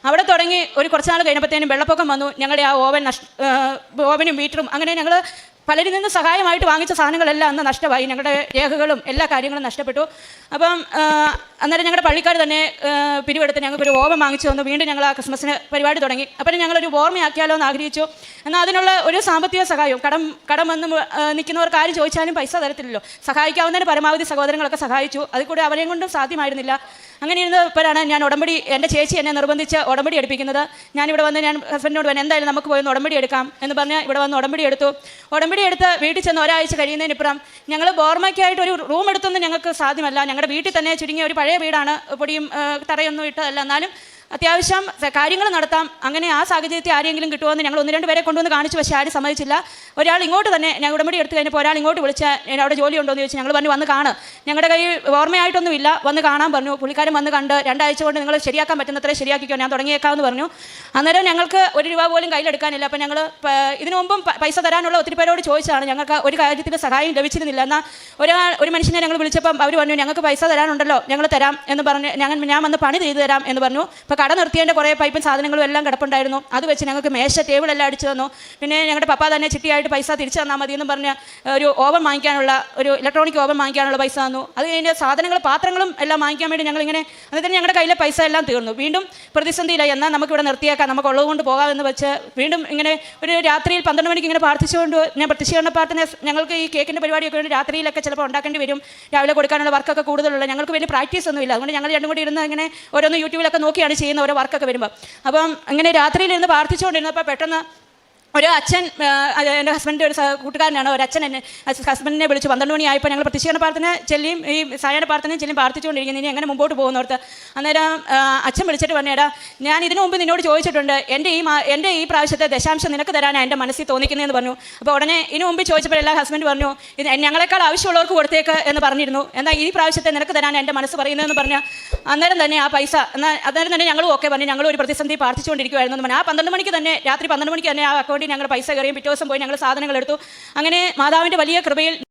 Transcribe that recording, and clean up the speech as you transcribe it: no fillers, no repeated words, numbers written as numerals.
അവിടെ തുടങ്ങി ഒരു കുറച്ച് നാൾ കഴിഞ്ഞപ്പോഴത്തേനും വെള്ളപ്പൊക്കം വന്നു. ഞങ്ങളുടെ ആ ഓവനും മീറ്ററും അങ്ങനെ ഞങ്ങൾ പലരിൽ നിന്ന് സഹായമായിട്ട് വാങ്ങിച്ച സാധനങ്ങളെല്ലാം അന്ന് നഷ്ടമായി. ഞങ്ങളുടെ രേഖകളും എല്ലാ കാര്യങ്ങളും നഷ്ടപ്പെട്ടു. അപ്പം അന്നേരം ഞങ്ങളുടെ പള്ളിക്കാർ തന്നെ പിരിവെടുത്ത് ഞങ്ങൾക്കൊരു ഓവൻ വാങ്ങിച്ചു തന്നു. വീണ്ടും ഞങ്ങൾ ആ ക്രിസ്മസിന് പരിപാടി തുടങ്ങി. അപ്പം ഞങ്ങളൊരു ഓർമ്മയാക്കിയാലോ എന്ന് ആഗ്രഹിച്ചു. എന്നാൽ അതിനുള്ള ഒരു സാമ്പത്തിക സഹായവും കടം വന്ന് നിൽക്കുന്നവർക്ക് ആരും ചോദിച്ചാലും പൈസ തരത്തില്ലല്ലോ. സഹായിക്കാവുന്നതിന് പരമാവധി സഹോദരങ്ങളൊക്കെ സഹായിച്ചു. അതിൽ കൂടെ അവരെയും കൊണ്ടും സാധ്യമായിരുന്നില്ല. അങ്ങനെ ഇരുന്നപ്പോഴാണ് ഞാൻ ഉടമ്പടി, എൻ്റെ ചേച്ചി എന്നെ നിർബന്ധിച്ച് ഉടമ്പടി എടുപ്പിക്കുന്നത്. ഞാനിവിടെ വന്ന് ഞാൻ ഹസ്ബൻഡിനോട് പറഞ്ഞു എന്തായാലും നമുക്ക് പോയി ഒന്ന് ഉടമ്പടി എടുക്കാം എന്ന് പറഞ്ഞ് ഇവിടെ വന്ന് ഉടമ്പടി എടുത്ത് വീട്ടിൽ ചെന്ന് ഒരാഴ്ച കഴിയുന്നതിനിപ്പുറം ഞങ്ങൾ ബോർമയ്ക്കായിട്ട് ഒരു റൂം എടുത്തൊന്നും ഞങ്ങൾക്ക് സാധ്യമല്ല. ഞങ്ങളുടെ വീട്ടിൽ തന്നെ ചുരുങ്ങിയ ഒരു പഴയ വീടാണ്, പൊടിയും തറയൊന്നും ഇട്ടതല്ല. എന്നാലും അത്യാവശ്യം കാര്യങ്ങൾ നടത്താം. അങ്ങനെ ആ സാഹചര്യത്തിൽ ആരെങ്കിലും കിട്ടുമെന്ന് ഞങ്ങൾ 1-2 പേരെ കൊണ്ടുവന്ന് കാണിച്ചു. പക്ഷേ ആരും സമ്മതിച്ചില്ല. ഒരാൾ ഇങ്ങോട്ട് തന്നെ ഞങ്ങൾ ഉടമ്പടി എടുത്ത് കഴിഞ്ഞപ്പോൾ ഒരാൾ ഇങ്ങോട്ട് വിളിച്ചാൽ അവിടെ ജോലി ഉണ്ടോ എന്ന് ചോദിച്ചു. ഞങ്ങൾ പറഞ്ഞു വന്ന് കാണുക, ഞങ്ങളുടെ കയ്യിൽ ഓർമ്മയായിട്ടൊന്നുമില്ല, വന്ന് കാണാൻ പറഞ്ഞു. പുള്ളിക്കാരൻ വന്ന് കണ്ട് 2 ആഴ്ച കൊണ്ട് നിങ്ങൾ ശരിയാക്കാൻ പറ്റുന്നത്രേ ശരിയാക്കിക്കോ, ഞാൻ തുടങ്ങിയേക്കാമെന്ന് പറഞ്ഞു. അന്നേരം ഞങ്ങൾക്ക് 1 രൂപ പോലും കയ്യിലെടുക്കാനില്ല. അപ്പം ഞങ്ങൾ ഇതിനു മുമ്പും പൈസ തരാനുള്ള ഒത്തിരി പേരോട് ചോദിച്ചതാണ്. ഞങ്ങൾക്ക് ഒരു കാര്യത്തിൽ സഹായം ലഭിച്ചിരുന്നില്ല. എന്നാൽ ഒരു മനുഷ്യനെ ഞങ്ങൾ വിളിച്ചപ്പം അവർ പറഞ്ഞു ഞങ്ങൾക്ക് പൈസ തരാനുണ്ടല്ലോ, ഞങ്ങൾ തരാം എന്ന് പറഞ്ഞ് ഞാൻ വന്ന് പണി ചെയ്തു തരാം എന്ന് പറഞ്ഞു. ഇപ്പോൾ കട നിർത്തിയതിൻ്റെ കുറേ പൈപ്പും സാധനങ്ങളും എല്ലാം കിടപ്പുണ്ടായിരുന്നു. അത് വെച്ച് ഞങ്ങൾക്ക് മേശ ടേബിളെല്ലാം അടിച്ചു തന്നു. പിന്നെ ഞങ്ങളുടെ പപ്പ തന്നെ ചിട്ടിയായിട്ട് പൈസ തിരിച്ചു തന്നാൽ മതി എന്ന് പറഞ്ഞ് ഒരു ഓവൻ വാങ്ങിക്കാനുള്ള, ഒരു ഇലക്ട്രോണിക് ഓവൻ വാങ്ങിക്കാനുള്ള പൈസ തന്നു. അത് കഴിഞ്ഞ് സാധനങ്ങൾ പാത്രങ്ങളും എല്ലാം വാങ്ങിക്കാൻ വേണ്ടി ഞങ്ങളിങ്ങനെ എന്നിട്ട് ഞങ്ങളുടെ കയ്യിലെ പൈസ എല്ലാം തീർന്നു. വീണ്ടും പ്രതിസന്ധിയിലായി. എന്നാൽ നമുക്കിവിടെ നിർത്തിയേക്കാം, നമുക്ക് ഉള്ളത് കൊണ്ട് പോകാമെന്ന് വെച്ച് വീണ്ടും ഇങ്ങനെ ഒരു രാത്രിയിൽ 12 മണിക്ക് ഇങ്ങനെ പ്രാർത്ഥിച്ചുകൊണ്ട് ഞാൻ പ്രത്യക്ഷീകരണ പ്രാർത്ഥന, ഞങ്ങൾക്ക് ഈ കേക്കിൻ്റെ പരിപാടിയൊക്കെ വേണ്ടി രാത്രിയിലൊക്കെ ചിലപ്പോൾ ഉണ്ടാക്കേണ്ടി വരും. രാവിലെ കൊടുക്കാനുള്ള വർക്കൊക്കെ കൂടുതലുള്ള, ഞങ്ങൾക്ക് വലിയ പ്രാക്ടീസ് ഒന്നുമില്ല. അതുകൊണ്ട് ഞങ്ങൾ രണ്ടും കൂടി ഇരുന്ന് ഇങ്ങനെ ഓരോന്ന് യൂട്യൂബിലൊക്കെ നോക്കിയാണ് ചെയ്യുന്ന ഓരോ വർക്കൊക്കെ വരുമ്പോൾ. അപ്പം അങ്ങനെ രാത്രിയിലിരുന്ന് പ്രാർത്ഥിച്ചുകൊണ്ടിരുന്നപ്പോൾ പെട്ടെന്ന് ഒരു അച്ഛൻ, എൻ്റെ ഹസ്ബൻഡിൻ്റെ ഒരു കൂട്ടുകാരനാണ്, ഒരു അച്ഛൻ എന്നെ ഹസ്ബൻഡിനെ വിളിച്ചു. 12 മണിയായപ്പോൾ ഞങ്ങൾ പ്രത്യക്ഷീകരണ പ്രാർത്ഥന ചെല്ലിയും ഈ സായാഹ്ന പ്രാർത്ഥനയും ചെല്ലിയും പ്രാർത്ഥിച്ചുകൊണ്ടിരിക്കുന്നു. ഇനി എങ്ങനെ മുമ്പോട്ട് പോകുന്നോർത്ത് അന്നേരം അച്ഛൻ വിളിച്ചിട്ട് പറഞ്ഞേടാ, ഞാൻ ഇതിനു മുമ്പ് നിന്നോട് ചോദിച്ചിട്ടുണ്ട്, എൻ്റെ ഈ പ്രാവശ്യത്തെ ദശാംശം നിനക്ക് തരാനാണ് എൻ്റെ മനസ്സിൽ തോന്നിക്കുന്നതെന്ന് പറഞ്ഞു. അപ്പോൾ ഉടനെ ഇതിനു മുമ്പ് ചോദിച്ചപ്പോൾ എല്ലാ ഹസ്ബൻഡ് പറഞ്ഞു ഇത് ഞങ്ങളെക്കാൾ ആവശ്യമുള്ളവർക്ക് കൊടുത്തേക്ക് എന്ന് പറഞ്ഞിരുന്നു. എന്നാൽ ഈ പ്രാവശ്യത്തെ നിനക്ക് തരാൻ എൻ്റെ മനസ്സ് പറയുന്നതെന്ന് പറഞ്ഞാൽ അന്നേരം തന്നെ ആ പൈസ അന്നേരം തന്നെ ഞങ്ങളും ഓക്കെ പറഞ്ഞു. ഞങ്ങൾ ഒരു പ്രതിസന്ധി പ്രാർത്ഥിച്ചുകൊണ്ടിരിക്കുമായിരുന്നു എന്ന് പറഞ്ഞു. ആ 12 മണിക്ക് തന്നെ, രാത്രി 12 മണിക്ക് തന്നെ ആ അക്കൗണ്ടിൽ ഞങ്ങൾ പൈസ കയറിയും പിറ്റേ ദിവസം പോയി ഞങ്ങൾ സാധനങ്ങൾ എടുത്തു. അങ്ങനെ മാതാവിൻ്റെ വലിയ കൃപയിൽ